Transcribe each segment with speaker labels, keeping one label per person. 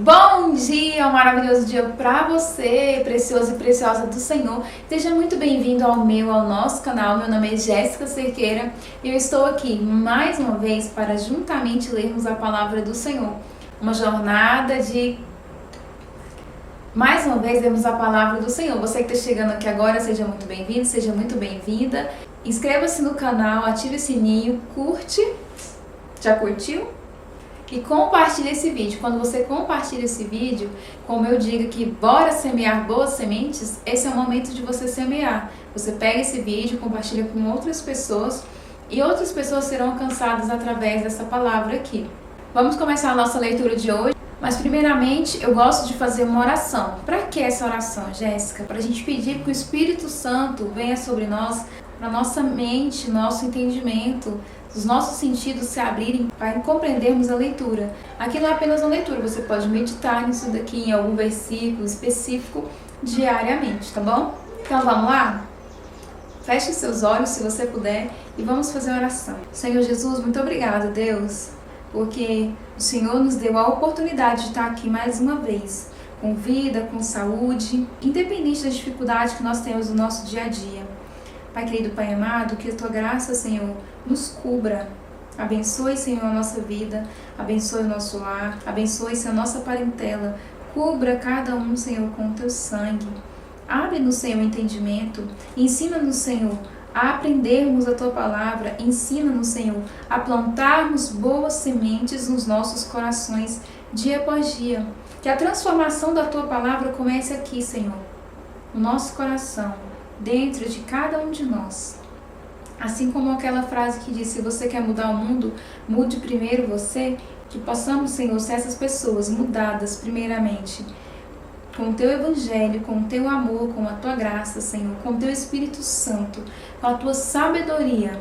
Speaker 1: Bom dia, um maravilhoso dia para você, precioso e preciosa do Senhor. Seja muito bem-vindo ao nosso canal. Meu nome é Jéssica Cerqueira e eu estou aqui mais uma vez para juntamente lermos a palavra do Senhor. Uma jornada de... Mais uma vez lermos a palavra do Senhor. Você que está chegando aqui agora, seja muito bem-vindo, seja muito bem-vinda. Inscreva-se no canal, ative o sininho, curte. Já curtiu? E compartilhe esse vídeo. Quando você compartilha esse vídeo, como eu digo que bora semear boas sementes, esse é o momento de você semear. Você pega esse vídeo, compartilha com outras pessoas e outras pessoas serão alcançadas através dessa palavra aqui. Vamos começar a nossa leitura de hoje. Mas primeiramente eu gosto de fazer uma oração. Para que essa oração, Jéssica? Para a gente pedir que o Espírito Santo venha sobre nós, para nossa mente, nosso entendimento, os nossos sentidos se abrirem para compreendermos a leitura. Aqui não é apenas uma leitura, você pode meditar nisso daqui em algum versículo específico diariamente, tá bom? Então vamos lá? Feche seus olhos se você puder e vamos fazer a oração. Senhor Jesus, muito obrigado, Deus, porque o Senhor nos deu a oportunidade de estar aqui mais uma vez, com vida, com saúde, independente da dificuldade que nós temos no nosso dia a dia. Pai querido, Pai amado, que a Tua graça, Senhor, nos cubra. Abençoe, Senhor, a nossa vida, abençoe o nosso lar, abençoe, Senhor, a nossa parentela. Cubra cada um, Senhor, com o Teu sangue. Abre-nos, Senhor, o entendimento. Ensina-nos, Senhor, a aprendermos a Tua palavra. Ensina-nos, Senhor, a plantarmos boas sementes nos nossos corações, dia após dia. Que a transformação da Tua palavra comece aqui, Senhor, no nosso coração, dentro de cada um de nós. Assim como aquela frase que diz, se você quer mudar o mundo, mude primeiro você. Que possamos, Senhor, ser essas pessoas mudadas primeiramente com o Teu Evangelho, com o Teu amor, com a Tua graça, Senhor, com o Teu Espírito Santo, com a Tua sabedoria,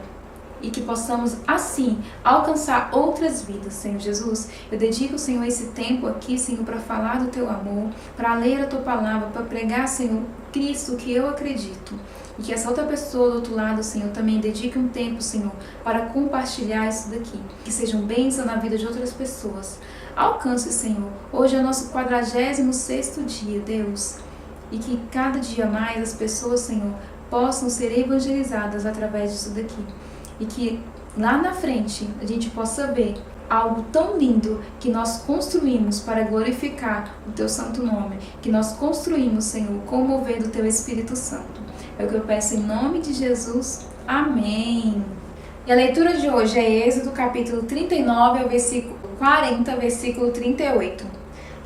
Speaker 1: e que possamos, assim, alcançar outras vidas, Senhor Jesus. Eu dedico, Senhor, esse tempo aqui, Senhor, para falar do Teu amor, para ler a Tua palavra, para pregar, Senhor, Cristo, que eu acredito. E que essa outra pessoa do outro lado, Senhor, também dedique um tempo, Senhor, para compartilhar isso daqui. Que sejam bênçãos na vida de outras pessoas. Alcance, Senhor. Hoje é o nosso 46º dia, Deus. E que cada dia mais as pessoas, Senhor, possam ser evangelizadas através disso daqui. E que lá na frente a gente possa ver algo tão lindo que nós construímos para glorificar o Teu santo nome. Que nós construímos, Senhor, com o mover do Teu Espírito Santo. É o que eu peço em nome de Jesus. Amém. E a leitura de hoje é Êxodo capítulo 39 ao versículo 40, versículo 38.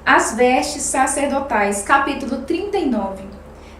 Speaker 1: As vestes sacerdotais, capítulo 39.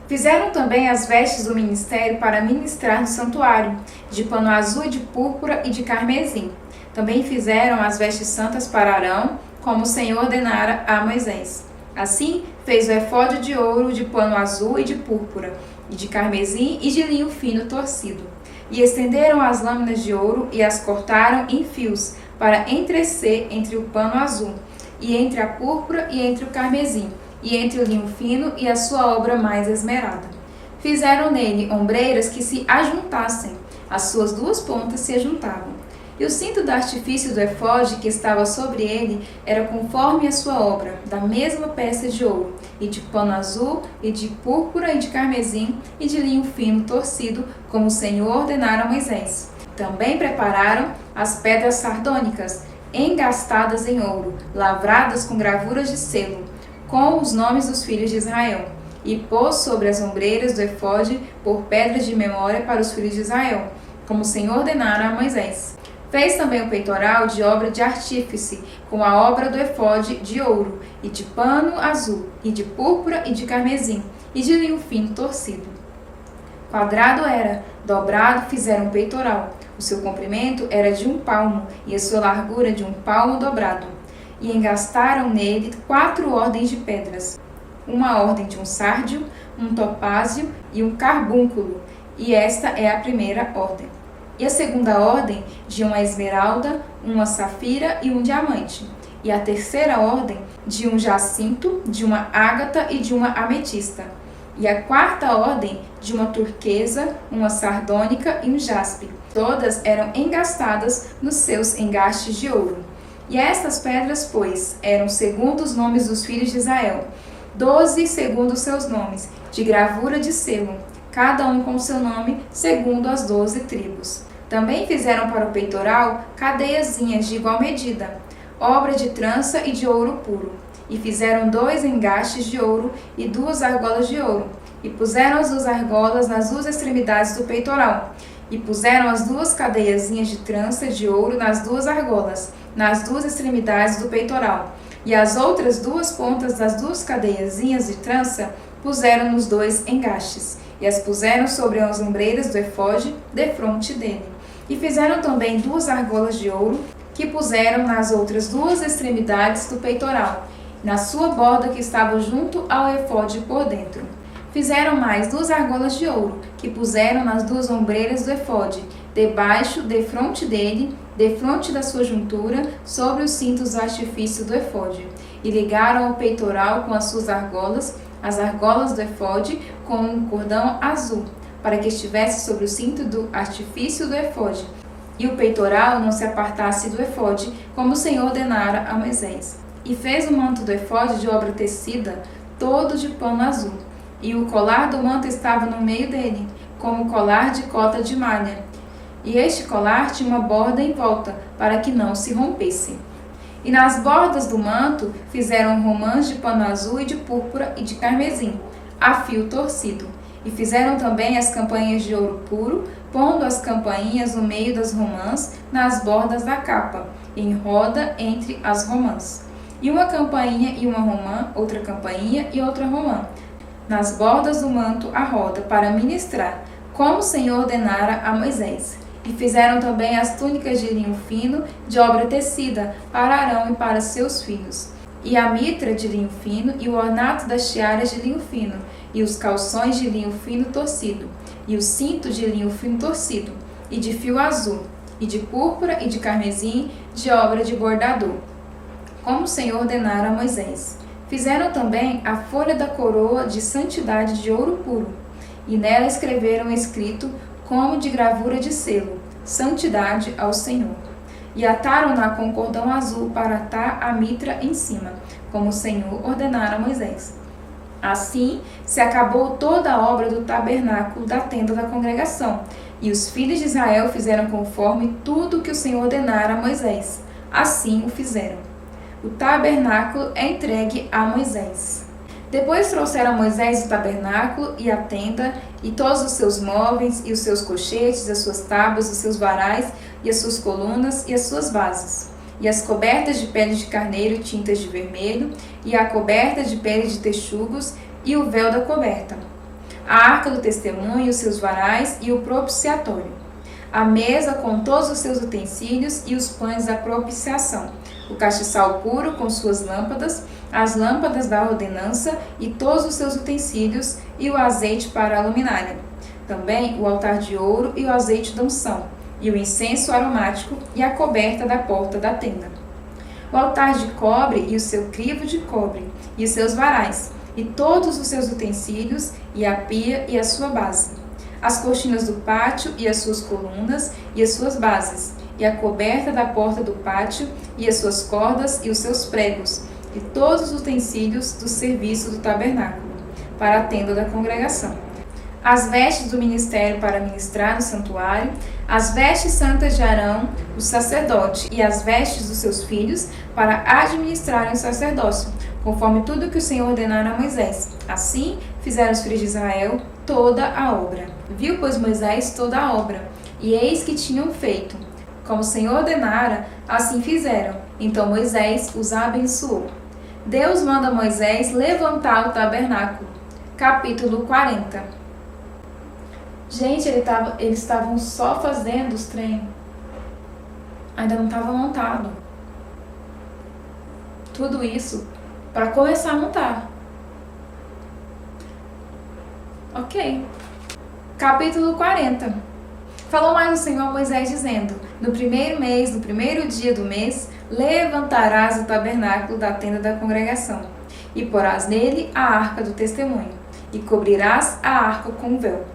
Speaker 1: Fizeram também as vestes do ministério para ministrar no santuário, de pano azul, de púrpura e de carmesim. Também fizeram as vestes santas para Arão, como o Senhor ordenara a Moisés. Assim, fez o efode de ouro, de pano azul e de púrpura, e de carmesim e de linho fino torcido. E estenderam as lâminas de ouro e as cortaram em fios, para entrecer entre o pano azul, e entre a púrpura e entre o carmesim, e entre o linho fino e a sua obra mais esmerada. Fizeram nele ombreiras que se ajuntassem, as suas duas pontas se ajuntavam. E o cinto do artifício do efode que estava sobre ele era conforme a sua obra, da mesma peça de ouro, e de pano azul, e de púrpura, e de carmesim, e de linho fino torcido, como o Senhor ordenara a Moisés. Também prepararam as pedras sardônicas, engastadas em ouro, lavradas com gravuras de selo, com os nomes dos filhos de Israel, e pôs sobre as ombreiras do efode por pedras de memória para os filhos de Israel, como o Senhor ordenara a Moisés. Fez também o peitoral de obra de artífice, com a obra do efode de ouro, e de pano azul, e de púrpura e de carmesim, e de linho fino torcido. Quadrado era, dobrado fizeram o peitoral. O seu comprimento era de 1 palmo, e a sua largura de 1 palmo dobrado. E engastaram nele 4 ordens de pedras, uma ordem de um sárdio, um topázio e um carbúnculo, e esta é a primeira ordem. E a segunda ordem de uma esmeralda, uma safira e um diamante. E a terceira ordem de um jacinto, de uma ágata e de uma ametista. E a quarta ordem de uma turquesa, uma sardônica e um jaspe. Todas eram engastadas nos seus engastes de ouro. E estas pedras, pois, eram segundo os nomes dos filhos de Israel, 12 segundo os seus nomes, de gravura de selo, cada um com seu nome, segundo as 12 tribos. Também fizeram para o peitoral cadeiazinhas de igual medida, obra de trança e de ouro puro. E fizeram 2 engastes de ouro e 2 argolas de ouro. E puseram as 2 argolas nas 2 extremidades do peitoral. E puseram as 2 cadeiazinhas de trança de ouro nas 2 argolas, nas 2 extremidades do peitoral. E as outras 2 pontas das 2 cadeiazinhas de trança puseram nos 2 engastes. E as puseram sobre as ombreiras do efode, defronte dele. E fizeram também 2 argolas de ouro, que puseram nas outras 2 extremidades do peitoral, na sua borda que estava junto ao efode por dentro. Fizeram mais 2 argolas de ouro, que puseram nas 2 ombreiras do efode, debaixo, defronte dele, defronte da sua juntura, sobre os cintos do artifício do efode. E ligaram ao peitoral com as suas argolas, as argolas do efode, com um cordão azul, para que estivesse sobre o cinto do artifício do efode, e o peitoral não se apartasse do efode, como o Senhor ordenara a Moisés. E fez o manto do efode de obra tecida, todo de pano azul. E o colar do manto estava no meio dele, como colar de cota de malha. E este colar tinha uma borda em volta, para que não se rompesse. E nas bordas do manto fizeram romãs de pano azul e de púrpura e de carmesim, a fio torcido. E fizeram também as campainhas de ouro puro, pondo as campainhas no meio das romãs, nas bordas da capa, em roda entre as romãs. E uma campainha e uma romã, outra campainha e outra romã, nas bordas do manto a roda, para ministrar, como o Senhor ordenara a Moisés. E fizeram também as túnicas de linho fino, de obra tecida, para Arão e para seus filhos. E a mitra de linho fino, e o ornato das tiaras de linho fino, e os calções de linho fino torcido, e o cinto de linho fino torcido, e de fio azul, e de púrpura e de carmesim, de obra de bordador, como o Senhor ordenara a Moisés. Fizeram também a folha da coroa de santidade de ouro puro, e nela escreveram escrito, como de gravura de selo, santidade ao Senhor. E ataram-na com cordão azul para atar a mitra em cima, como o Senhor ordenara a Moisés. Assim se acabou toda a obra do tabernáculo da tenda da congregação, e os filhos de Israel fizeram conforme tudo o que o Senhor ordenara a Moisés. Assim o fizeram. O tabernáculo é entregue a Moisés. Depois trouxeram a Moisés o tabernáculo e a tenda, e todos os seus móveis, e os seus colchetes, as suas tábuas, os seus varais, e as suas colunas, e as suas bases, e as cobertas de pele de carneiro tintas de vermelho, e a coberta de pele de texugos, e o véu da coberta, a arca do testemunho, os seus varais, e o propiciatório, a mesa com todos os seus utensílios, e os pães da propiciação, o castiçal puro com suas lâmpadas, as lâmpadas da ordenança e todos os seus utensílios, e o azeite para a luminária. Também o altar de ouro e o azeite da unção, e o incenso aromático e a coberta da porta da tenda. O altar de cobre e o seu crivo de cobre, e os seus varais, e todos os seus utensílios, e a pia e a sua base. As cortinas do pátio e as suas colunas e as suas bases, e a coberta da porta do pátio, e as suas cordas e os seus pregos, e todos os utensílios do serviço do tabernáculo, para a tenda da congregação. As vestes do ministério para ministrar no santuário, as vestes santas de Arão, o sacerdote, e as vestes dos seus filhos, para administrarem o sacerdócio, conforme tudo que o Senhor ordenara a Moisés. Assim fizeram os filhos de Israel toda a obra. Viu, pois, Moisés toda a obra, e eis que tinham feito. Como o Senhor ordenara, assim fizeram. Então Moisés os abençoou. Deus manda a Moisés levantar o tabernáculo. Capítulo 40. Gente, eles estavam só fazendo os trem. Ainda não estava montado. Tudo isso para começar a montar. Ok. Capítulo 40. Falou mais o Senhor a Moisés, dizendo: no primeiro mês, no primeiro dia do mês, levantarás o tabernáculo da tenda da congregação, e porás nele a arca do testemunho, e cobrirás a arca com véu.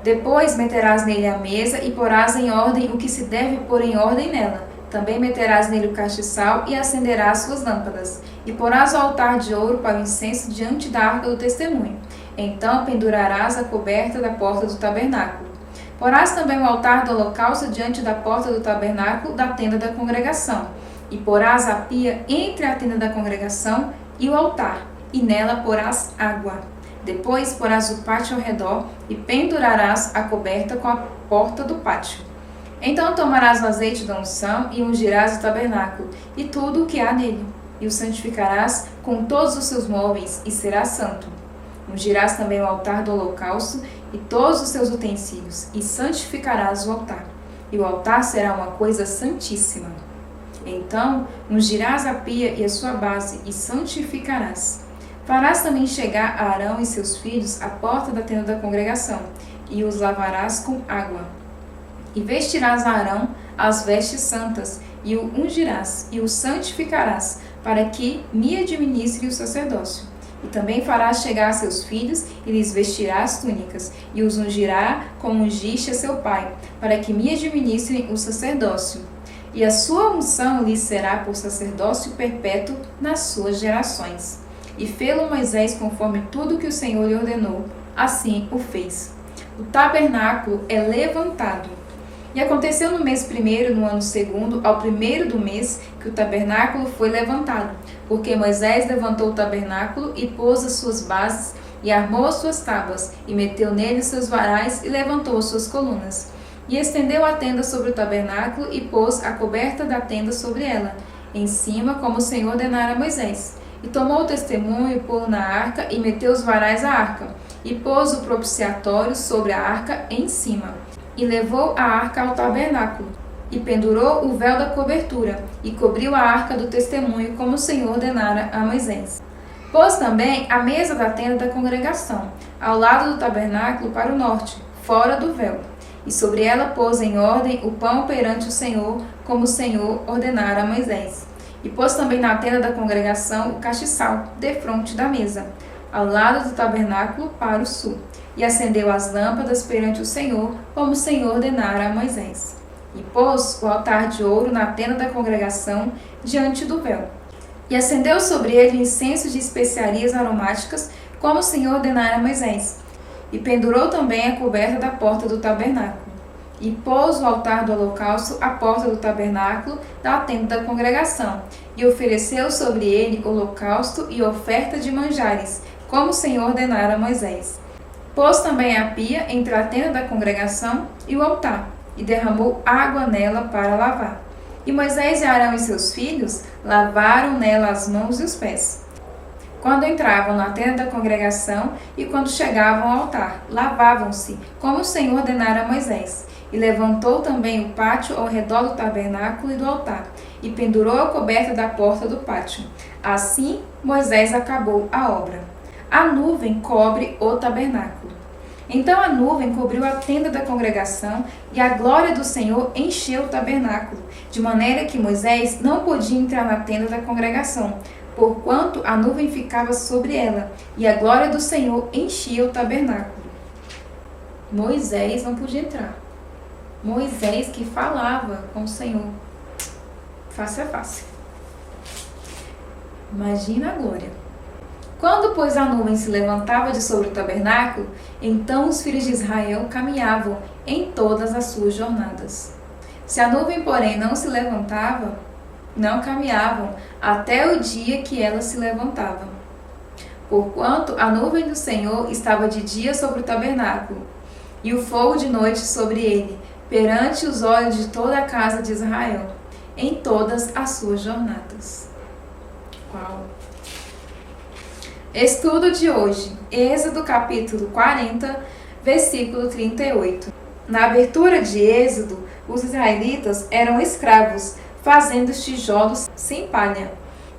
Speaker 1: Depois meterás nele a mesa, e porás em ordem o que se deve pôr em ordem nela, Também meterás nele o castiçal e acenderás suas lâmpadas. E porás o altar de ouro para o incenso diante da arca do testemunho. Então pendurarás a coberta da porta do tabernáculo. Porás também o altar do holocausto diante da porta do tabernáculo da tenda da congregação. E porás a pia entre a tenda da congregação e o altar, e nela porás água. Depois porás o pátio ao redor e pendurarás a coberta com a porta do pátio. Então tomarás o azeite da unção e ungirás o tabernáculo e tudo o que há nele, e o santificarás com todos os seus móveis, e será santo. Ungirás também o altar do holocausto e todos os seus utensílios, e santificarás o altar. E o altar será uma coisa santíssima. Então ungirás a pia e a sua base, e santificarás. Farás também chegar a Arão e seus filhos à porta da tenda da congregação, e os lavarás com água. E vestirás a Arão as vestes santas, e o ungirás, e o santificarás, para que me administre o sacerdócio. E também farás chegar a seus filhos, e lhes vestirás túnicas, e os ungirá como ungiste a seu pai, para que me administrem o sacerdócio. E a sua unção lhes será por sacerdócio perpétuo nas suas gerações. E fê-lo Moisés conforme tudo que o Senhor lhe ordenou, assim o fez. O tabernáculo é levantado. E aconteceu no mês primeiro, no ano segundo, ao primeiro do mês, que o tabernáculo foi levantado, porque Moisés levantou o tabernáculo e pôs as suas bases, e armou as suas tábuas, e meteu nele seus varais, e levantou as suas colunas. E estendeu a tenda sobre o tabernáculo, e pôs a coberta da tenda sobre ela, em cima, como o Senhor ordenara a Moisés. E tomou o testemunho, e pô-lo na arca, e meteu os varais à arca, e pôs o propiciatório sobre a arca em cima. E levou a arca ao tabernáculo, e pendurou o véu da cobertura, e cobriu a arca do testemunho, como o Senhor ordenara a Moisés. Pôs também a mesa da tenda da congregação, ao lado do tabernáculo para o norte, fora do véu. E sobre ela pôs em ordem o pão perante o Senhor, como o Senhor ordenara a Moisés. E pôs também na tenda da congregação o castiçal, defronte da mesa, ao lado do tabernáculo para o sul. E acendeu as lâmpadas perante o Senhor, como o Senhor ordenara a Moisés. E pôs o altar de ouro na tenda da congregação, diante do véu. E acendeu sobre ele incenso de especiarias aromáticas, como o Senhor ordenara a Moisés. E pendurou também a coberta da porta do tabernáculo. E pôs o altar do holocausto à porta do tabernáculo da tenda da congregação. E ofereceu sobre ele holocausto e oferta de manjares, como o Senhor ordenara a Moisés. Pôs também a pia entre a tenda da congregação e o altar, e derramou água nela para lavar. E Moisés e Arão e seus filhos lavaram nela as mãos e os pés. Quando entravam na tenda da congregação e quando chegavam ao altar, lavavam-se, como o Senhor ordenara a Moisés. E levantou também o pátio ao redor do tabernáculo e do altar, e pendurou a coberta da porta do pátio. Assim Moisés acabou a obra. A nuvem cobre o tabernáculo. Então a nuvem cobriu a tenda da congregação, e a glória do Senhor encheu o tabernáculo, de maneira que Moisés não podia entrar na tenda da congregação, porquanto a nuvem ficava sobre ela, e a glória do Senhor enchia o tabernáculo. Moisés não podia entrar. Moisés que falava com o Senhor. Face a face. Imagina a glória. Quando, pois, a nuvem se levantava de sobre o tabernáculo, então os filhos de Israel caminhavam em todas as suas jornadas. Se a nuvem, porém, não se levantava, não caminhavam até o dia que ela se levantava. Porquanto a nuvem do Senhor estava de dia sobre o tabernáculo, e o fogo de noite sobre ele, perante os olhos de toda a casa de Israel, em todas as suas jornadas. Uau! Estudo de hoje, Êxodo capítulo 40, versículo 38. Na abertura de Êxodo, os israelitas eram escravos, fazendo os tijolos sem palha.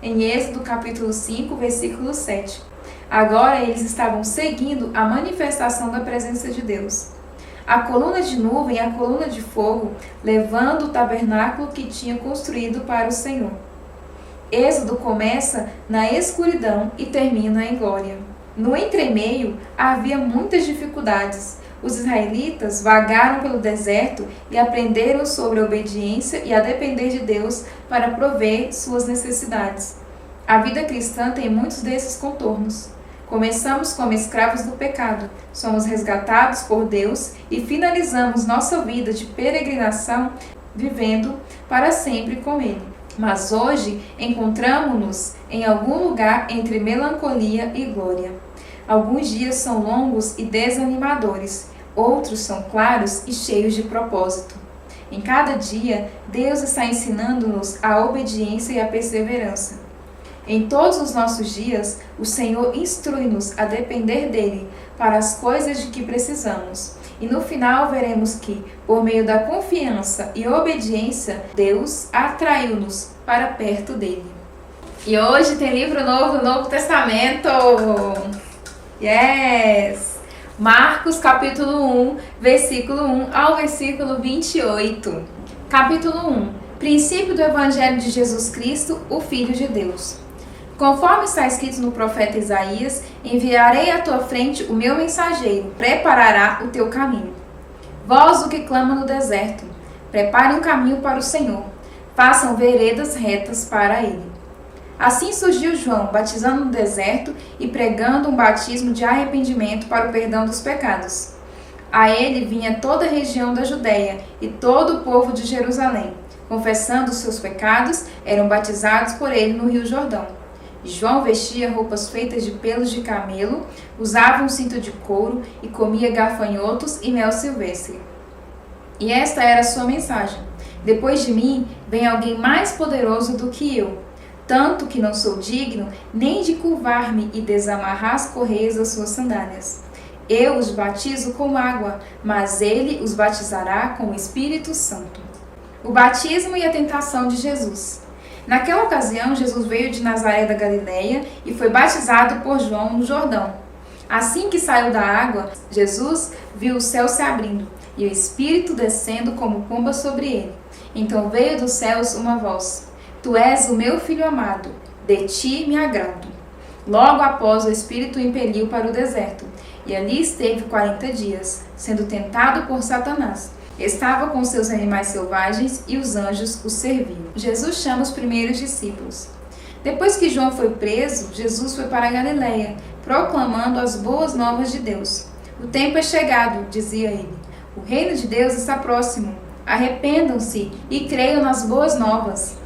Speaker 1: Em Êxodo capítulo 5, versículo 7. Agora eles estavam seguindo a manifestação da presença de Deus. A coluna de nuvem e a coluna de fogo, levando o tabernáculo que tinha construído para o Senhor. Êxodo começa na escuridão e termina em glória. No entremeio havia muitas dificuldades, Os israelitas vagaram pelo deserto e aprenderam sobre a obediência e a depender de Deus para prover suas necessidades. A vida cristã tem muitos desses contornos. Começamos como escravos do pecado, somos resgatados por Deus e finalizamos nossa vida de peregrinação vivendo para sempre com Ele. Mas hoje encontramos-nos em algum lugar entre melancolia e glória. Alguns dias são longos e desanimadores, outros são claros e cheios de propósito. Em cada dia, Deus está ensinando-nos a obediência e a perseverança. Em todos os nossos dias, o Senhor instrui-nos a depender dEle para as coisas de que precisamos. E no final veremos que, por meio da confiança e obediência, Deus atraiu-nos para perto dEle. E hoje tem livro novo do Novo Testamento! Yes! Marcos capítulo 1, versículo 1 ao versículo 28. Capítulo 1. Princípio do Evangelho de Jesus Cristo, o Filho de Deus. Conforme está escrito no profeta Isaías, enviarei à tua frente o meu mensageiro, preparará o teu caminho. Voz do que clama no deserto, prepare um caminho para o Senhor, façam veredas retas para ele. Assim surgiu João, batizando no deserto e pregando um batismo de arrependimento para o perdão dos pecados. A ele vinha toda a região da Judéia e todo o povo de Jerusalém, confessando os seus pecados, eram batizados por ele no Rio Jordão. João vestia roupas feitas de pelos de camelo, usava um cinto de couro e comia gafanhotos e mel silvestre. E esta era a sua mensagem: depois de mim vem alguém mais poderoso do que eu, tanto que não sou digno nem de curvar-me e desamarrar as correias das suas sandálias. Eu os batizo com água, mas ele os batizará com o Espírito Santo. O batismo e a tentação de Jesus. Naquela ocasião, Jesus veio de Nazaré da Galileia e foi batizado por João no Jordão. Assim que saiu da água, Jesus viu o céu se abrindo e o Espírito descendo como pomba sobre ele. Então veio dos céus uma voz: Tu és o meu Filho amado, de ti me agrado. Logo após, o Espírito o impeliu para o deserto, e ali esteve 40 dias, sendo tentado por Satanás. Estava com seus animais selvagens e os anjos o serviam. Jesus chama os primeiros discípulos. Depois que João foi preso, Jesus foi para a Galileia, proclamando as boas novas de Deus. O tempo é chegado, dizia ele. O reino de Deus está próximo. Arrependam-se e creiam nas boas novas.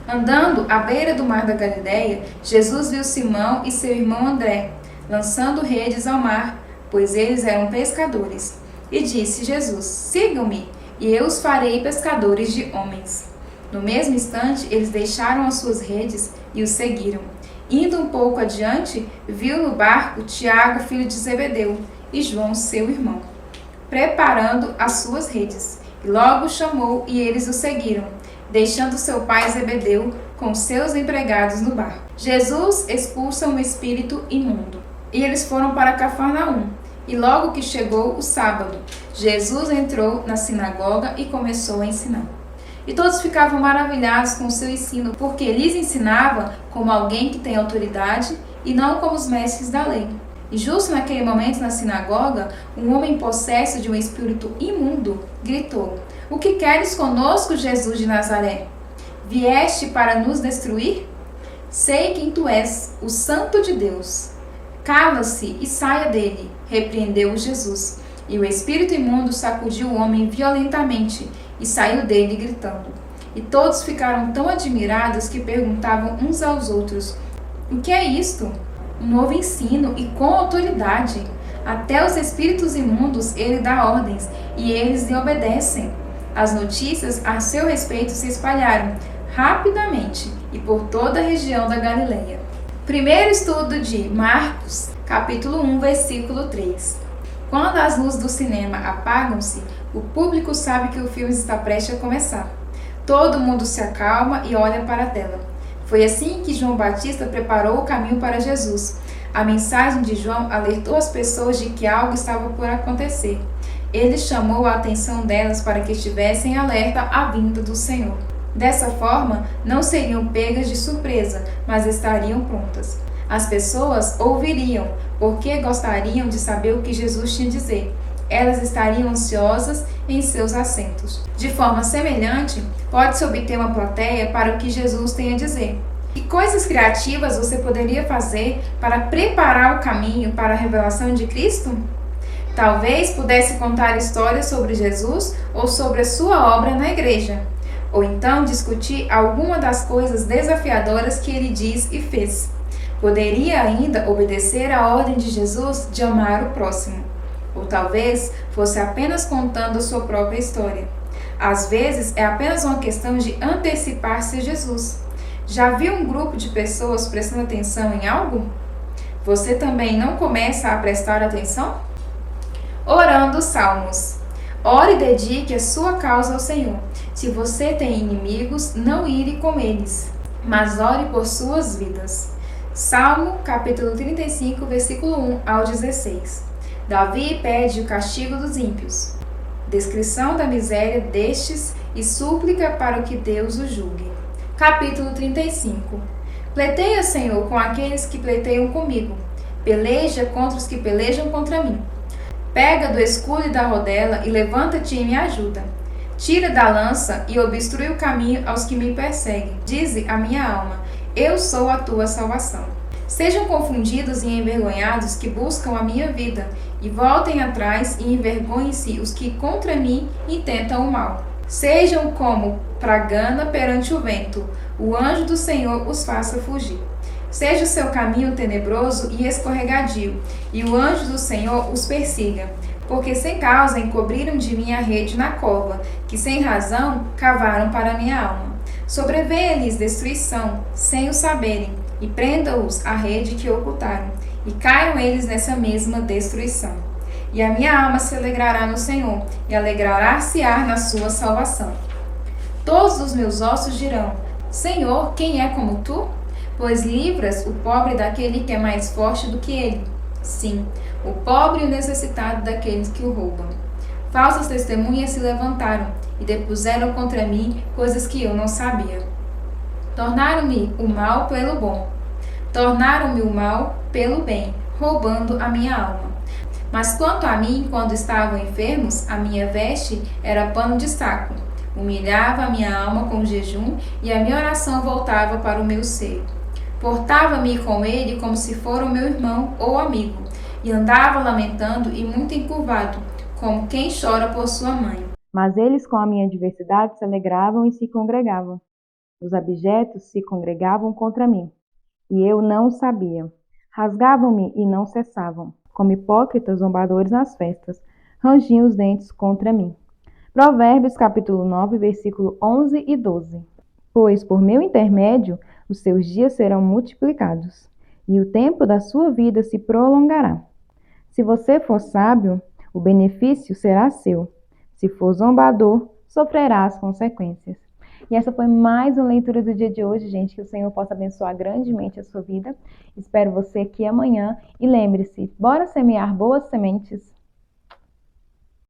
Speaker 1: Andando à beira do mar da Galileia, Jesus viu Simão e seu irmão André, lançando redes ao mar, pois eles eram pescadores. E disse Jesus: Sigam-me, e eu os farei pescadores de homens. No mesmo instante, eles deixaram as suas redes e o seguiram. Indo um pouco adiante, viu no barco Tiago, filho de Zebedeu, e João, seu irmão, preparando as suas redes. E logo os chamou, e eles o seguiram, deixando seu pai Zebedeu com seus empregados no barco. Jesus expulsa um espírito imundo. E eles foram para Cafarnaum. E logo que chegou o sábado, Jesus entrou na sinagoga e começou a ensinar. E todos ficavam maravilhados com o seu ensino, porque lhes ensinava como alguém que tem autoridade e não como os mestres da lei. E justo naquele momento na sinagoga, um homem possesso de um espírito imundo gritou: O que queres conosco, Jesus de Nazaré? Vieste para nos destruir? Sei quem tu és, o Santo de Deus. Cala-se e saia dele, repreendeu Jesus. E o espírito imundo sacudiu o homem violentamente e saiu dele gritando. E todos ficaram tão admirados que perguntavam uns aos outros: O que é isto? Um novo ensino e com autoridade. Até os espíritos imundos ele dá ordens e eles lhe obedecem. As notícias a seu respeito se espalharam rapidamente e por toda a região da Galileia. Primeiro estudo de Marcos, capítulo 1, versículo 3. Quando as luzes do cinema apagam-se, o público sabe que o filme está prestes a começar. Todo mundo se acalma e olha para a tela. Foi assim que João Batista preparou o caminho para Jesus. A mensagem de João alertou as pessoas de que algo estava por acontecer. Ele chamou a atenção delas para que estivessem alerta à vinda do Senhor. Dessa forma, não seriam pegas de surpresa, mas estariam prontas. As pessoas ouviriam, porque gostariam de saber o que Jesus tinha a dizer. elas estariam ansiosas em seus assentos. De forma semelhante, pode-se obter uma plateia para o que Jesus tem a dizer. Que coisas criativas você poderia fazer para preparar o caminho para a revelação de Cristo? Talvez pudesse contar histórias sobre Jesus ou sobre a sua obra na igreja, ou então discutir alguma das coisas desafiadoras que ele diz e fez. Poderia ainda obedecer à ordem de Jesus de amar o próximo. Ou talvez fosse apenas contando a sua própria história. Às vezes é apenas uma questão de antecipar-se a Jesus. Já viu um grupo de pessoas prestando atenção em algo? Você também não começa a prestar atenção? Orando os Salmos. Ore e dedique a sua causa ao Senhor. Se você tem inimigos, não ire com eles, mas ore por suas vidas. Salmo, capítulo 35, versículo 1 ao 16. Davi pede o castigo dos ímpios. Descrição da miséria destes e súplica para o que Deus o julgue. Capítulo 35. Pleiteia, Senhor, com aqueles que pleiteiam comigo. Peleja contra os que pelejam contra mim. Pega do escudo e da rodela e levanta-te e me ajuda. Tira da lança e obstrui o caminho aos que me perseguem. Dize a minha alma, eu sou a tua salvação. Sejam confundidos e envergonhados que buscam a minha vida, e voltem atrás e envergonhem-se os que contra mim intentam o mal. Sejam como pragana perante o vento, o anjo do Senhor os faça fugir. Seja o seu caminho tenebroso e escorregadio, e o anjo do Senhor os persiga. Porque sem causa encobriram de mim a rede na cova, que sem razão cavaram para minha alma. Sobrevenha-lhes destruição, sem o saberem, e prenda-os à rede que ocultaram, e caiam eles nessa mesma destruição. E a minha alma se alegrará no Senhor, e alegrará-se-á na sua salvação. Todos os meus ossos dirão, Senhor, quem é como tu? Pois livras o pobre daquele que é mais forte do que ele. Sim, o pobre e o necessitado daqueles que o roubam. Falsas testemunhas se levantaram e depuseram contra mim coisas que eu não sabia. Tornaram-me o mal pelo bom. Tornaram-me o mal pelo bem, roubando a minha alma. Mas quanto a mim, quando estavam enfermos, a minha veste era pano de saco. Humilhava a minha alma com jejum e a minha oração voltava para o meu seio. Portava-me com ele como se fora o meu irmão ou amigo, e andava lamentando e muito encurvado, como quem chora por sua mãe.
Speaker 2: Mas eles com a minha adversidade se alegravam e se congregavam. Os abjetos se congregavam contra mim, e eu não o sabia. Rasgavam-me e não cessavam, como hipócritas zombadores nas festas, rangiam os dentes contra mim. Provérbios capítulo 9, versículo 11 e 12. Pois por meu intermédio os seus dias serão multiplicados, e o tempo da sua vida se prolongará. Se você for sábio, o benefício será seu. Se for zombador, sofrerá as consequências. E essa foi mais uma leitura do dia de hoje, gente. Que o Senhor possa abençoar grandemente a sua vida. Espero você aqui amanhã. E lembre-se, bora semear boas sementes.